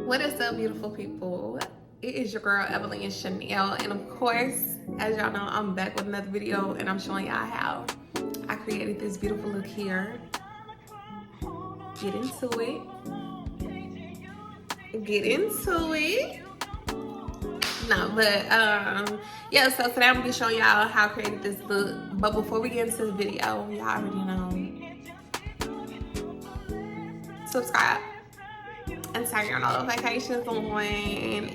What is up, beautiful people? It is your girl Everlenia.Chenelle, and of course, as y'all know, I'm back with another video, and I'm showing y'all how I created this beautiful look here. Get into it. Get into it. No, but yeah. So today I'm gonna be showing y'all how I created this look. But before we get into the video, y'all already know. Subscribe and turn your notifications on, and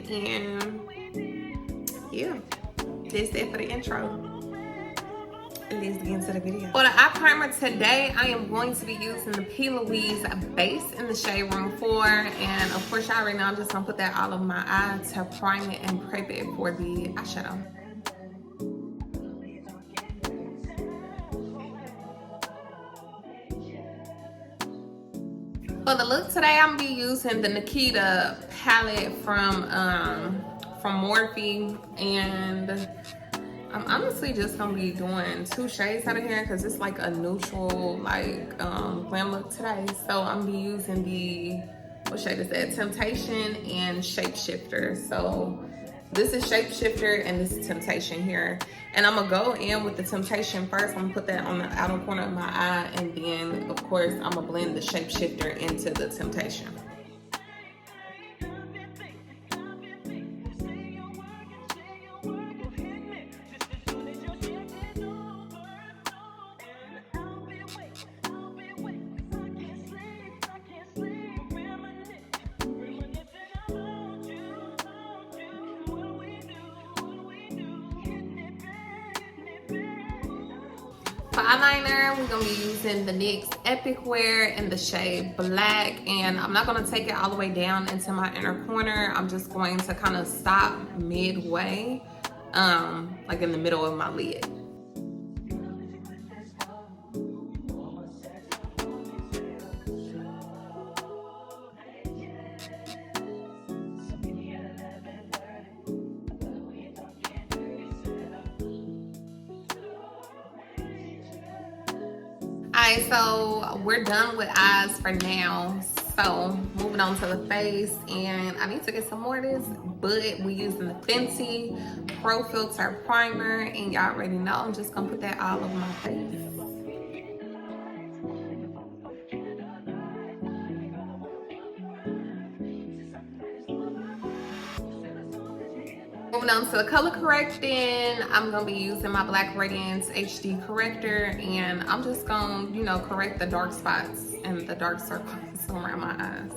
yeah, that's it for the intro. Let's get into the video. For the eye primer today, I am going to be using the Louise Base in the shade Room 4, and of course y'all already know I'm just gonna put that all over my eye to prime it and prep it for the eyeshadow. For the look today, I'm gonna be using the Nakita Palette from Morphe, and I'm honestly just gonna be doing 2 shades out of here because it's like a neutral, like glam look today. So I'm gonna be using the, what shade is that? Temptation and Shapeshifter. So this is Shapeshifter and this is Temptation here. And I'm gonna go in with the Temptation first. I'm gonna put that on the outer corner of my eye, and then of course I'm gonna blend the Shapeshifter into the Temptation. For eyeliner, we're gonna be using the NYX Epic Wear in the shade Black, and I'm not gonna take it all the way down into my inner corner. I'm just going to kind of stop midway, like in the middle of my lid. Alright, so we're done with eyes for now. So moving on to the face, and I need to get some more of this, but we're using the Fenty Pro Filter Primer, and y'all already know I'm just gonna put that all over my face. Moving on to the color correcting, I'm gonna be using my Black Radiance HD Corrector, and I'm just gonna, you know, correct the dark spots and the dark circles around my eyes.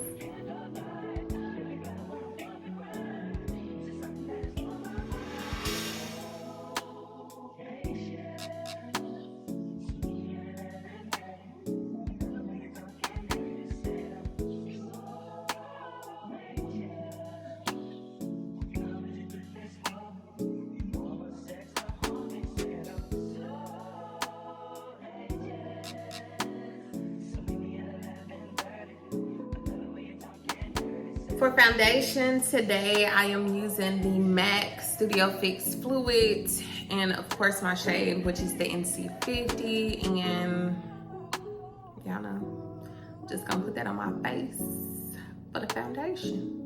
For foundation today, I am using the MAC Studio Fix Fluid, and of course my shade, which is the NC50, and y'all know, just gonna put that on my face for the foundation.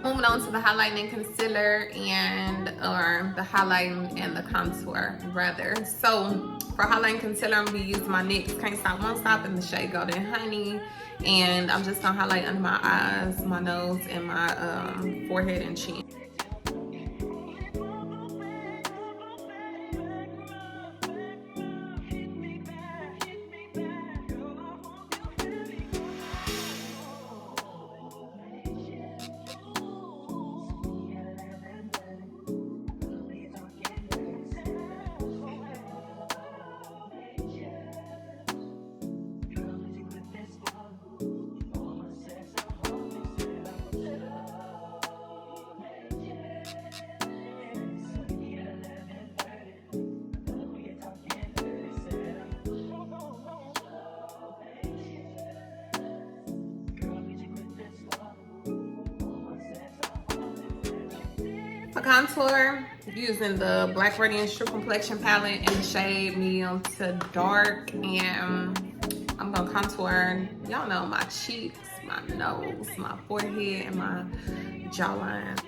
Moving on to the highlighting concealer or the highlighting and the contour rather. So for highlighting concealer, I'm gonna be using my NYX Can't Stop Won't Stop in the shade Golden Honey, and I'm just gonna highlight under my eyes, my nose, and my forehead and chin. For contour, using the Black Radiance True Complexion Palette in the shade medium to dark, and I'm gonna contour, y'all know, my cheeks, my nose, my forehead, and my jawline.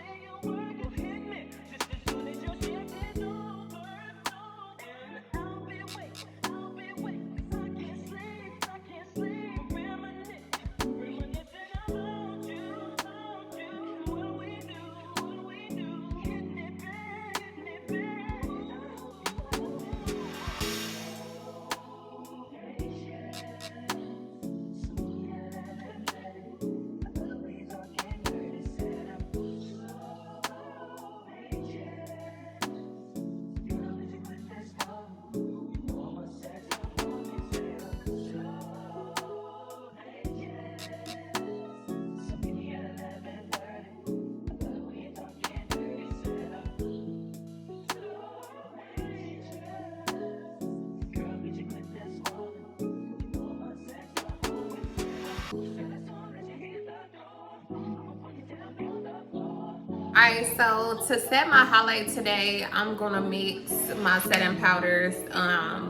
Alright, so to set my highlight today, I'm gonna mix my setting powders.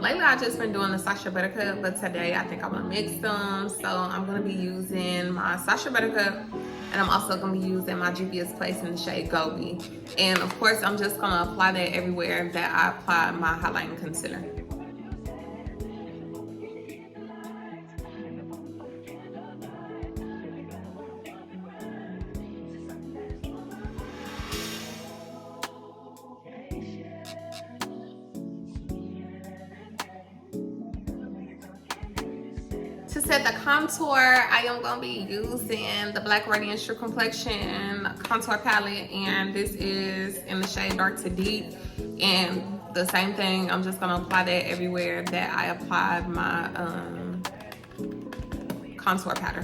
Lately I've just been doing the Sacha Buttercup, but today I think I'm gonna mix them. So I'm gonna be using my Sacha Buttercup, and I'm also gonna be using my Juvia's Place in the shade Gobi. And of course, I'm just gonna apply that everywhere that I apply my highlighting concealer. To set the contour, I am going to be using the Black Radiance True Complexion Contour Palette, and this is in the shade Dark to Deep. And the same thing, I'm just going to apply that everywhere that I applied my contour powder.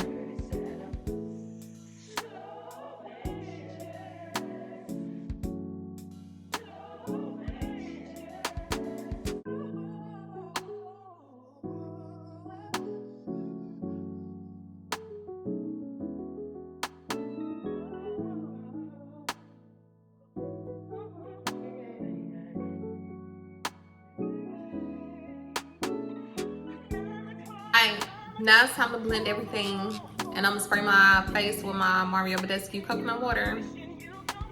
Now it's time to blend everything, and I'm gonna spray my face with my Badescu coconut water.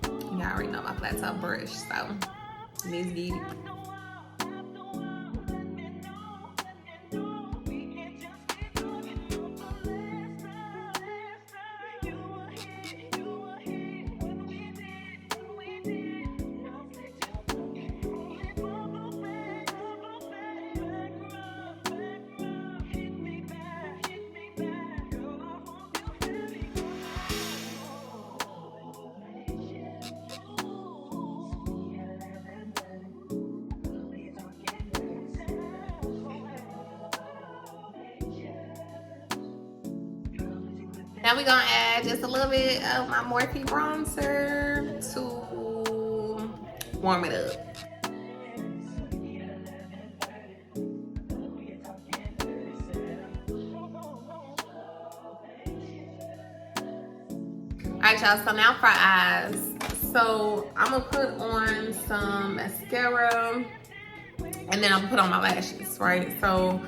Y'all already know my flat top brush, so let's get it. Now we're gonna add just a little bit of my Morphe bronzer to warm it up. Alright y'all, so now for eyes. So I'm gonna put on some mascara, and then I'm gonna put on my lashes, right? So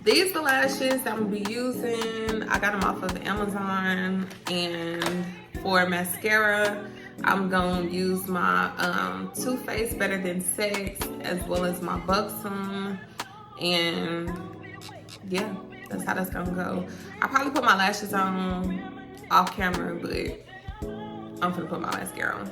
these are the lashes I'm gonna be using. I got them off of Amazon, and for mascara, I'm gonna use my Too Faced Better Than Sex, as well as my Buxom, and yeah, that's how that's gonna go. I probably put my lashes on off camera, but I'm gonna put my mascara on.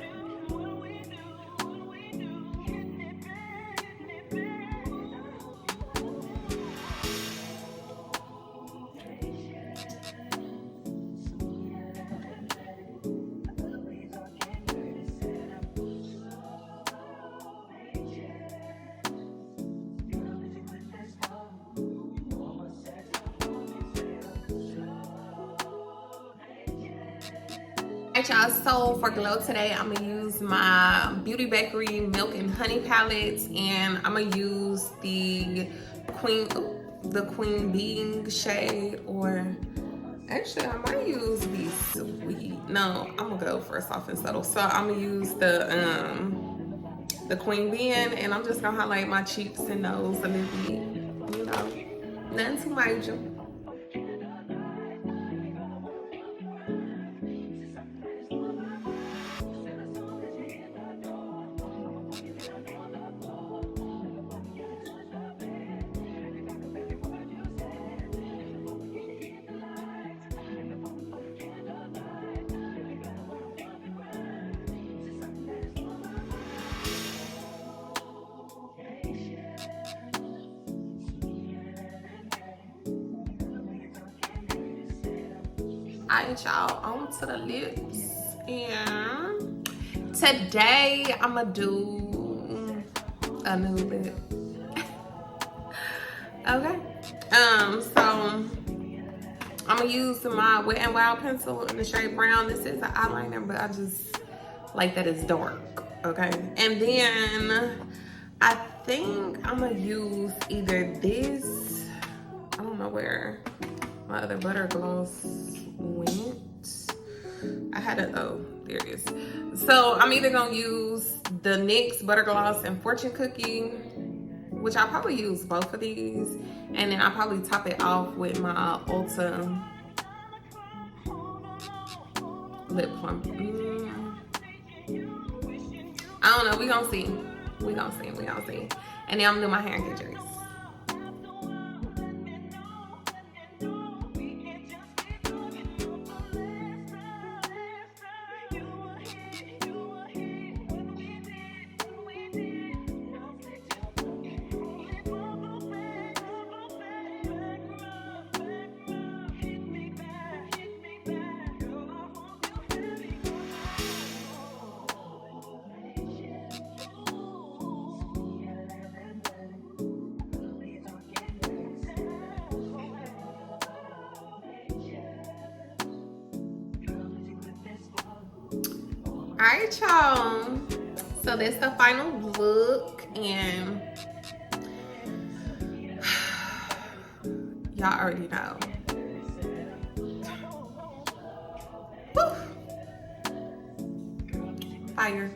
Y'all, so for glow today, I'm gonna use my Beauty Bakery Milk and Honey palette, and I'm gonna use the Queen Being shade, or Actually, I might use the sweet. No, I'm gonna go for a soft and subtle. So I'm gonna use the Queen Bean, and I'm just gonna highlight my cheeks and nose a little bit. You know, nothing too major. Alright, y'all, on to the lips. And today I'm gonna do a new lip. Okay. So I'm gonna use my Wet n Wild pencil in the shade brown. This is an eyeliner, but I just like that it's dark. Okay. And then I think I'm gonna use either this. I don't know where my other butter gloss went. I had a, oh, there it is. So I'm either gonna use the NYX Butter Gloss and Fortune Cookie, which I'll probably use both of these, and then I'll probably top it off with my Ulta lip plump. I don't know, we gonna see. We gonna see. And then I'm gonna do my hair and get dressed. Alright, y'all. So this is the final look, and y'all already know. Woo. Fire.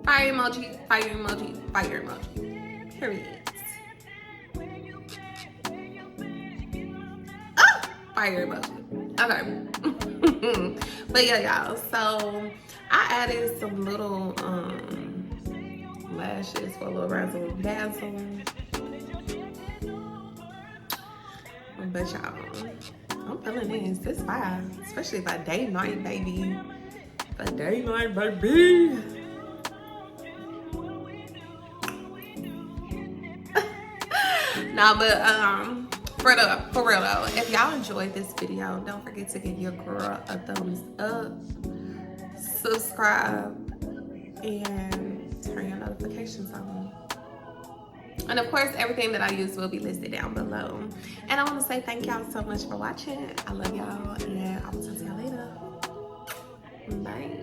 Fire emoji, fire emoji, fire emoji. Period. Oh, fire emoji. Okay. But yeah, y'all. So I added some little lashes for a little razzle dazzle. But y'all, I'm feeling this. This vibe, especially by day night, baby. By day night, baby. Nah, but for real though, if y'all enjoyed this video, don't forget to give your girl a thumbs up, subscribe, and turn your notifications on. And of course, everything that I use will be listed down below. And I want to say thank y'all so much for watching. I love y'all, and I will talk to y'all later. Bye.